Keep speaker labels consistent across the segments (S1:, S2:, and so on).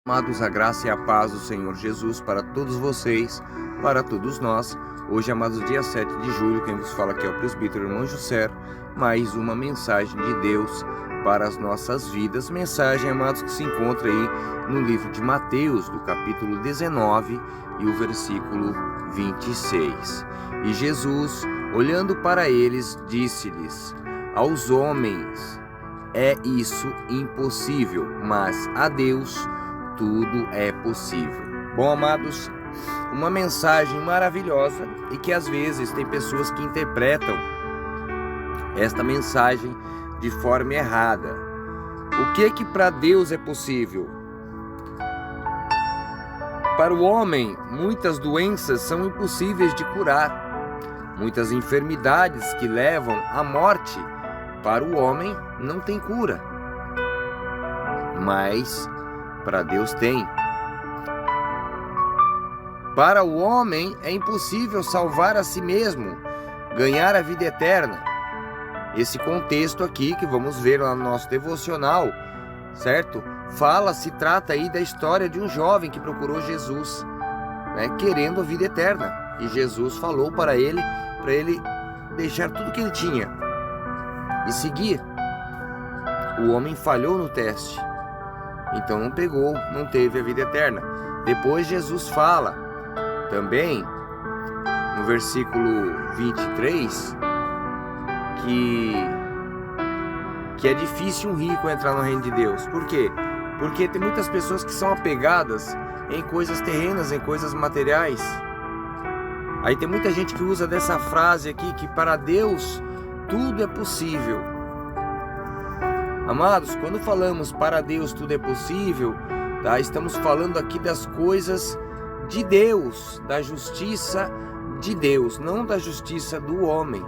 S1: Amados, a graça e a paz do Senhor Jesus para todos vocês, para todos nós. Hoje, amados, dia 7 de julho, quem vos fala aqui é o presbítero irmão José. Mais uma mensagem de Deus para as nossas vidas. Mensagem, amados, que se encontra aí no livro de Mateus, do capítulo 19 e o versículo 26. E Jesus, olhando para eles, disse-lhes: aos homens é isso impossível, mas a Deus tudo é possível. Bom, amados, uma mensagem maravilhosa e que às vezes tem pessoas que interpretam esta mensagem de forma errada. O que para Deus é possível? Para o homem, muitas doenças são impossíveis de curar. Muitas enfermidades que levam à morte, para o homem não tem cura. Mas para Deus tem. Para o homem é impossível salvar a si mesmo, ganhar a vida eterna. Esse contexto aqui que vamos ver lá no nosso devocional, certo? Se trata aí da história de um jovem que procurou Jesus, querendo a vida eterna. E Jesus falou para ele deixar tudo que ele tinha e seguir. O homem falhou no teste. Então não teve a vida eterna. Depois Jesus fala também no versículo 23 que é difícil um rico entrar no reino de Deus. Por quê? Porque tem muitas pessoas que são apegadas em coisas terrenas, em coisas materiais. Aí tem muita gente que usa dessa frase aqui, que para Deus tudo é possível. Amados, quando falamos para Deus tudo é possível, estamos falando aqui das coisas de Deus, da justiça de Deus, não da justiça do homem.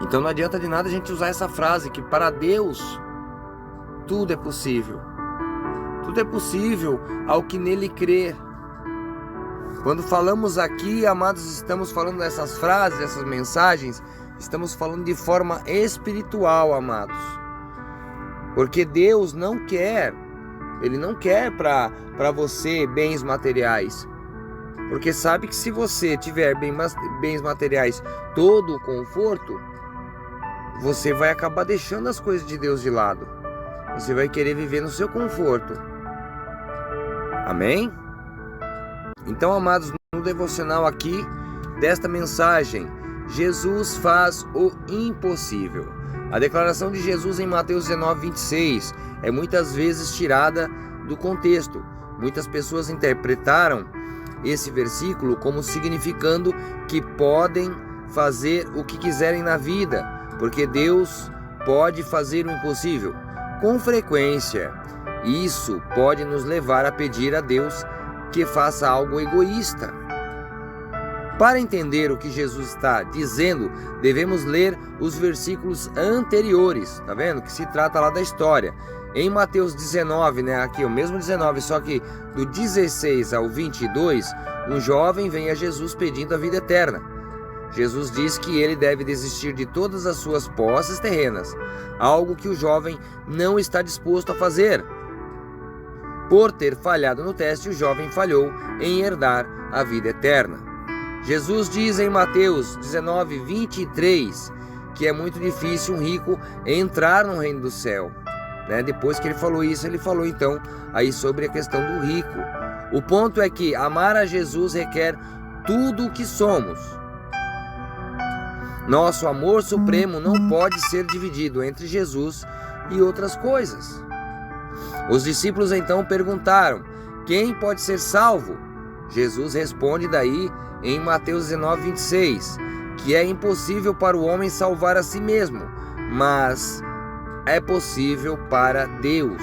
S1: Então não adianta de nada a gente usar essa frase, que para Deus tudo é possível. Tudo é possível ao que nele crer. Quando falamos aqui, amados, estamos falando dessas frases, dessas mensagens, estamos falando de forma espiritual, amados. Porque Deus não quer para você bens materiais. Porque sabe que se você tiver bens materiais, todo o conforto, você vai acabar deixando as coisas de Deus de lado. Você vai querer viver no seu conforto. Amém? Então, amados, no devocional aqui desta mensagem, Jesus faz o impossível. A declaração de Jesus em Mateus 19, 26 é muitas vezes tirada do contexto. Muitas pessoas interpretaram esse versículo como significando que podem fazer o que quiserem na vida, porque Deus pode fazer o impossível. Com frequência, isso pode nos levar a pedir a Deus que faça algo egoísta. Para entender o que Jesus está dizendo, devemos ler os versículos anteriores, tá vendo? Que se trata lá da história. Em Mateus 19, aqui o mesmo 19, só que do 16 ao 22, um jovem vem a Jesus pedindo a vida eterna. Jesus diz que ele deve desistir de todas as suas posses terrenas, algo que o jovem não está disposto a fazer. Por ter falhado no teste, o jovem falhou em herdar a vida eterna. Jesus diz em Mateus 19, 23, que é muito difícil um rico entrar no reino do céu. Depois que ele falou isso, ele falou então aí sobre a questão do rico. O ponto é que amar a Jesus requer tudo o que somos. Nosso amor supremo não pode ser dividido entre Jesus e outras coisas. Os discípulos então perguntaram: quem pode ser salvo? Jesus responde daí em Mateus 19, 26, que é impossível para o homem salvar a si mesmo, mas é possível para Deus.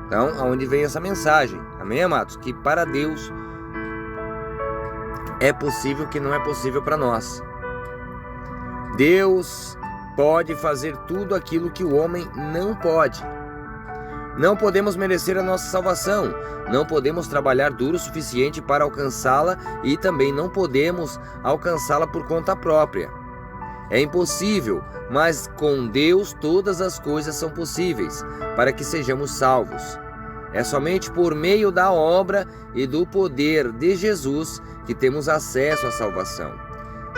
S1: Então, aonde vem essa mensagem? Amém, amados? Que para Deus é possível que não é possível para nós. Deus pode fazer tudo aquilo que o homem não pode. Não podemos merecer a nossa salvação, não podemos trabalhar duro o suficiente para alcançá-la e também não podemos alcançá-la por conta própria. É impossível, mas com Deus todas as coisas são possíveis, para que sejamos salvos. É somente por meio da obra e do poder de Jesus que temos acesso à salvação.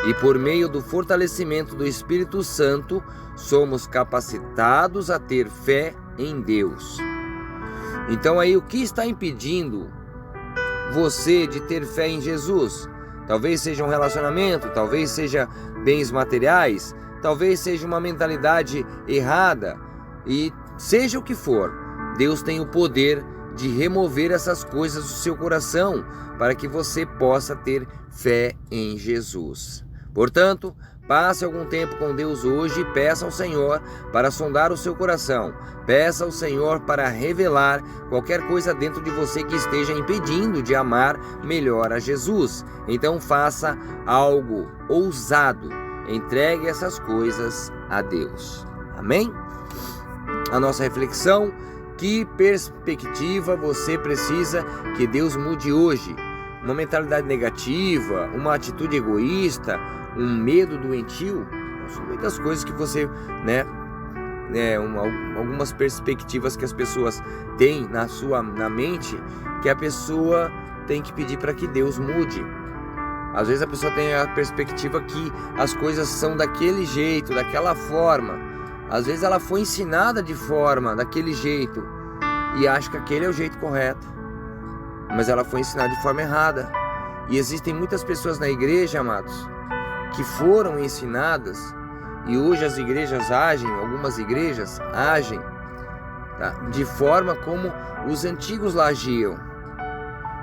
S1: E por meio do fortalecimento do Espírito Santo, somos capacitados a ter fé em Deus. Então aí, o que está impedindo você de ter fé em Jesus? Talvez seja um relacionamento, talvez seja bens materiais, talvez seja uma mentalidade errada, e seja o que for, Deus tem o poder de remover essas coisas do seu coração para que você possa ter fé em Jesus. Portanto, passe algum tempo com Deus hoje e peça ao Senhor para sondar o seu coração. Peça ao Senhor para revelar qualquer coisa dentro de você que esteja impedindo de amar melhor a Jesus. Então faça algo ousado. Entregue essas coisas a Deus. Amém? A nossa reflexão: que perspectiva você precisa que Deus mude hoje? Uma mentalidade negativa, uma atitude egoísta, um medo doentio? São muitas coisas que você, algumas perspectivas que as pessoas têm na mente, que a pessoa tem que pedir para que Deus mude. Às vezes a pessoa tem a perspectiva que as coisas são daquele jeito, daquela forma. Às vezes ela foi ensinada daquele jeito e acha que aquele é o jeito correto, mas ela foi ensinada de forma errada. E existem muitas pessoas na igreja, amados, que foram ensinadas, e hoje as igrejas algumas igrejas agem, de forma como os antigos lá agiam.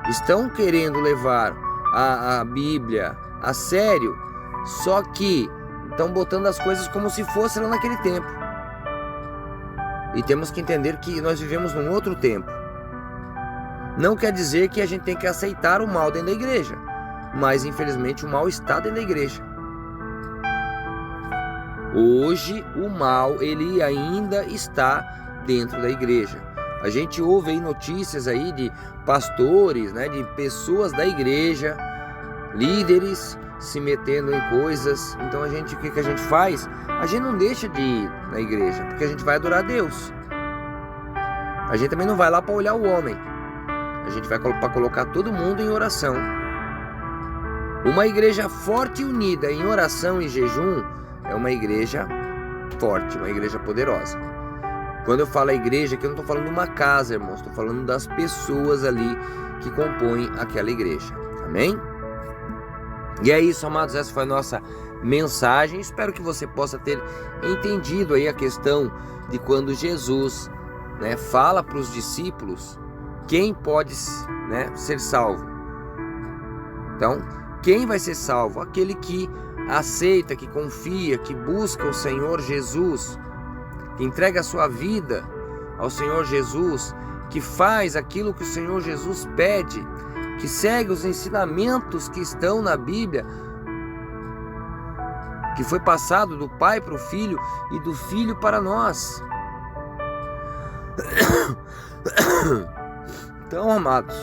S1: Estão querendo levar a Bíblia a sério, só que estão botando as coisas como se fosse lá naquele tempo. E temos que entender que nós vivemos num outro tempo. Não quer dizer que a gente tem que aceitar o mal dentro da igreja, mas infelizmente o mal está dentro da igreja. Hoje o mal, ele ainda está dentro da igreja. A gente ouve aí notícias aí de pastores, de pessoas da igreja, líderes se metendo em coisas. Então o que a gente faz? A gente não deixa de ir na igreja, porque a gente vai adorar a Deus. A gente também não vai lá para olhar o homem. A gente vai para colocar todo mundo em oração. Uma igreja forte e unida em oração e jejum é uma igreja forte, uma igreja poderosa. Quando eu falo a igreja, aqui eu não estou falando de uma casa, irmãos, estou falando das pessoas ali que compõem aquela igreja. Amém? E é isso, amados, essa foi a nossa mensagem. Espero que você possa ter entendido aí a questão de quando Jesus, fala para os discípulos quem pode, ser salvo. Então, quem vai ser salvo? Aquele que aceita, que confia, que busca o Senhor Jesus, que entrega a sua vida ao Senhor Jesus, que faz aquilo que o Senhor Jesus pede, que segue os ensinamentos que estão na Bíblia, que foi passado do Pai para o Filho e do Filho para nós. Então, amados,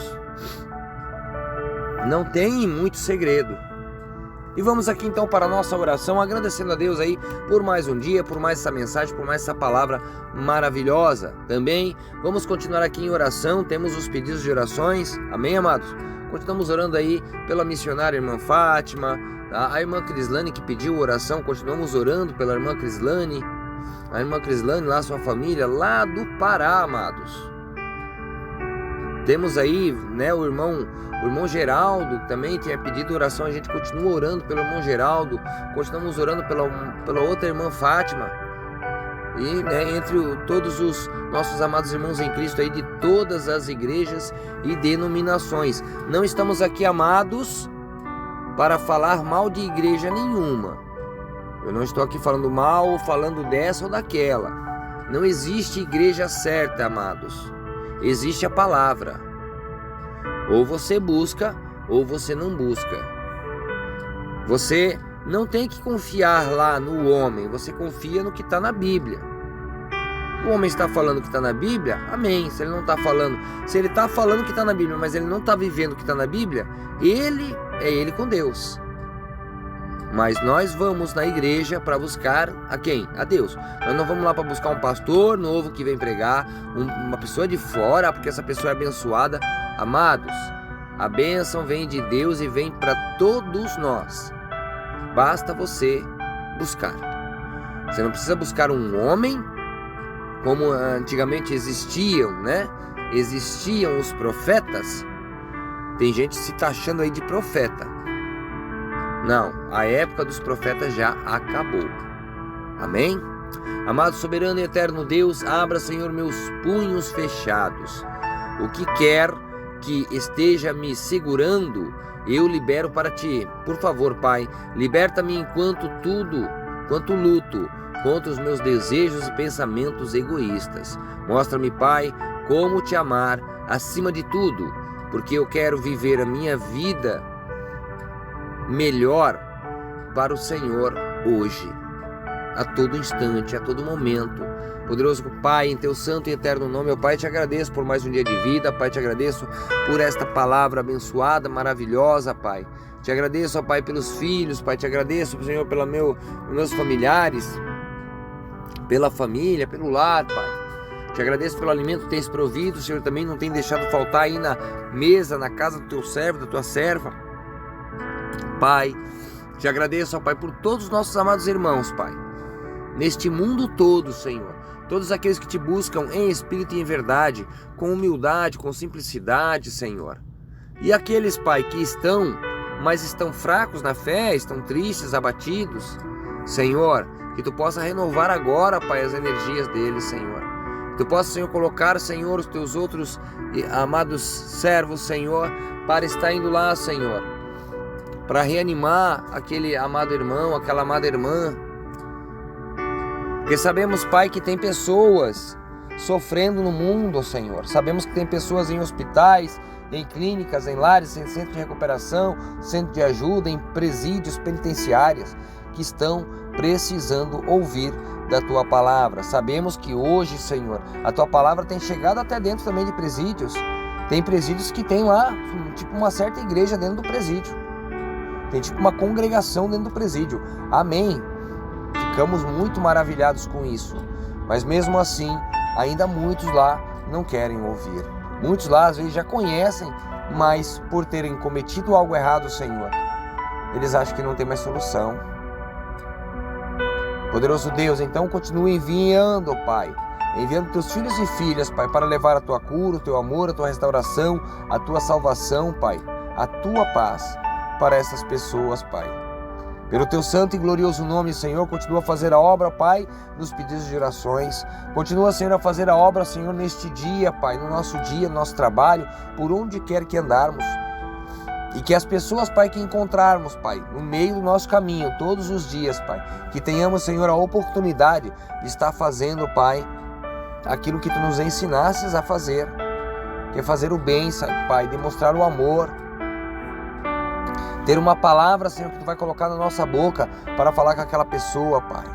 S1: não tem muito segredo. E vamos aqui então para a nossa oração, agradecendo a Deus aí por mais um dia, por mais essa mensagem, por mais essa palavra maravilhosa. Também vamos continuar aqui em oração, temos os pedidos de orações, amém, amados? Continuamos orando aí pela missionária irmã Fátima, a irmã Crislane que pediu oração, continuamos orando pela irmã Crislane, a irmã Crislane lá, sua família, lá do Pará, amados. Temos aí, o irmão Geraldo, que também tinha pedido oração. A gente continua orando pelo irmão Geraldo, continuamos orando pela outra irmã Fátima. E entre todos os nossos amados irmãos em Cristo aí de todas as igrejas e denominações. Não estamos aqui, amados, para falar mal de igreja nenhuma. Eu não estou aqui falando mal ou falando dessa ou daquela. Não existe igreja certa, amados. Existe a palavra. Ou você busca, ou você não busca. Você não tem que confiar lá no homem, você confia no que está na Bíblia. O homem está falando que está na Bíblia, amém. Se ele não está falando, se ele está falando que está na Bíblia, mas ele não está vivendo o que está na Bíblia, ele com Deus. Mas nós vamos na igreja para buscar a quem? A Deus. Nós não vamos lá para buscar um pastor novo que vem pregar, uma pessoa de fora, porque essa pessoa é abençoada. Amados, a bênção vem de Deus e vem para todos nós. Basta você buscar. Você não precisa buscar um homem, como antigamente existiam, né? Existiam os profetas. Tem gente se taxando aí de profeta. Não, a época dos profetas já acabou. Amém? Amado soberano e eterno Deus, abra, Senhor, meus punhos fechados. O que quer que esteja me segurando, eu libero para ti. Por favor, Pai, liberta-me enquanto luto contra os meus desejos e pensamentos egoístas. Mostra-me, Pai, como te amar acima de tudo, porque eu quero viver a minha vida melhor para o Senhor hoje, a todo instante, a todo momento. Poderoso Pai, em teu santo e eterno nome, ó Pai, te agradeço por mais um dia de vida, Pai, te agradeço por esta palavra abençoada, maravilhosa, Pai. Te agradeço, ó Pai, pelos filhos, Pai, te agradeço, Senhor, pelos meus familiares, pela família, pelo lar, Pai. Te agradeço pelo alimento que tens provido, Senhor, também não tem deixado faltar aí na mesa, na casa do teu servo, da tua serva. Pai, te agradeço, ó Pai, por todos os nossos amados irmãos, Pai, neste mundo todo, Senhor, todos aqueles que te buscam em espírito e em verdade, com humildade, com simplicidade, Senhor, e aqueles, Pai, que estão fracos na fé, estão tristes, abatidos, Senhor, que tu possa renovar agora, Pai, as energias deles, Senhor, que tu possa, Senhor, colocar, Senhor, os teus outros amados servos, Senhor, para estar indo lá, Senhor, para reanimar aquele amado irmão, aquela amada irmã. Porque sabemos, Pai, que tem pessoas sofrendo no mundo, Senhor. Sabemos que tem pessoas em hospitais, em clínicas, em lares, em centro de recuperação, centro de ajuda, em presídios, penitenciárias, que estão precisando ouvir da Tua Palavra. Sabemos que hoje, Senhor, a Tua Palavra tem chegado até dentro também de presídios. Tem presídios que tem lá, tipo uma certa igreja dentro do presídio. Tem tipo uma congregação dentro do presídio. Amém. Ficamos muito maravilhados com isso. Mas mesmo assim, ainda muitos lá não querem ouvir. Muitos lá às vezes já conhecem, mas por terem cometido algo errado, Senhor, eles acham que não tem mais solução. Poderoso Deus, então continue enviando, Pai. Enviando teus filhos e filhas, Pai, para levar a tua cura, o teu amor, a tua restauração, a tua salvação, Pai, a tua paz para essas pessoas, Pai. Pelo teu santo e glorioso nome, Senhor, continua a fazer a obra, Pai, nos pedidos de orações. Continua, Senhor, a fazer a obra, Senhor, neste dia, Pai, no nosso dia, no nosso trabalho, por onde quer que andarmos. E que as pessoas, Pai, que encontrarmos, Pai, no meio do nosso caminho, todos os dias, Pai, que tenhamos, Senhor, a oportunidade de estar fazendo, Pai, aquilo que Tu nos ensinasses a fazer, que é fazer o bem, Pai, demonstrar o amor, ter uma palavra, Senhor, que Tu vai colocar na nossa boca para falar com aquela pessoa, Pai.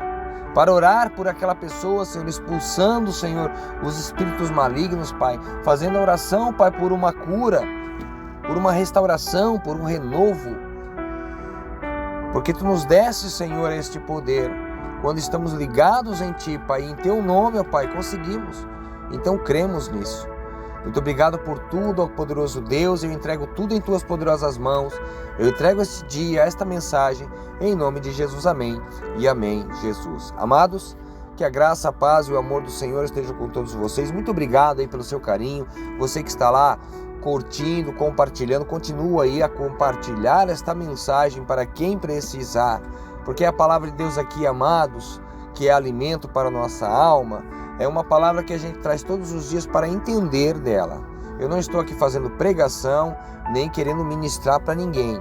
S1: Para orar por aquela pessoa, Senhor, expulsando, Senhor, os espíritos malignos, Pai. Fazendo a oração, Pai, por uma cura, por uma restauração, por um renovo. Porque Tu nos deste, Senhor, este poder. Quando estamos ligados em Ti, Pai, em Teu nome, ó Pai, conseguimos. Então cremos nisso. Muito obrigado por tudo, ó poderoso Deus. Eu entrego tudo em Tuas poderosas mãos. Eu entrego este dia, esta mensagem, em nome de Jesus. Amém e amém, Jesus. Amados, que a graça, a paz e o amor do Senhor estejam com todos vocês. Muito obrigado aí pelo seu carinho. Você que está lá curtindo, compartilhando, continua aí a compartilhar esta mensagem para quem precisar. Porque a palavra de Deus aqui, amados, que é alimento para a nossa alma, é uma palavra que a gente traz todos os dias para entender dela. Eu não estou aqui fazendo pregação, nem querendo ministrar para ninguém.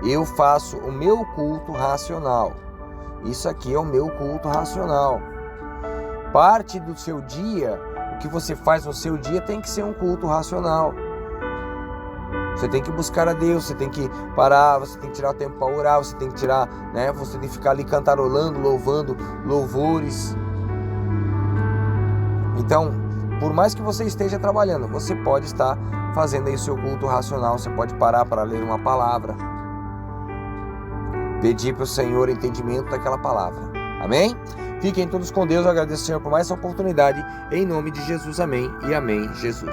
S1: Eu faço o meu culto racional. Isso aqui é o meu culto racional. Parte do seu dia, o que você faz no seu dia tem que ser um culto racional. Você tem que buscar a Deus, você tem que parar, você tem que tirar o tempo para orar, você tem que tirar, né? Você tem que ficar ali cantarolando, louvando louvores. Então, por mais que você esteja trabalhando, você pode estar fazendo aí o seu culto racional, você pode parar para ler uma palavra. pedir para o Senhor entendimento daquela palavra. Amém? Fiquem todos com Deus. Eu agradeço ao Senhor por mais essa oportunidade. Em nome de Jesus, amém e amém, Jesus.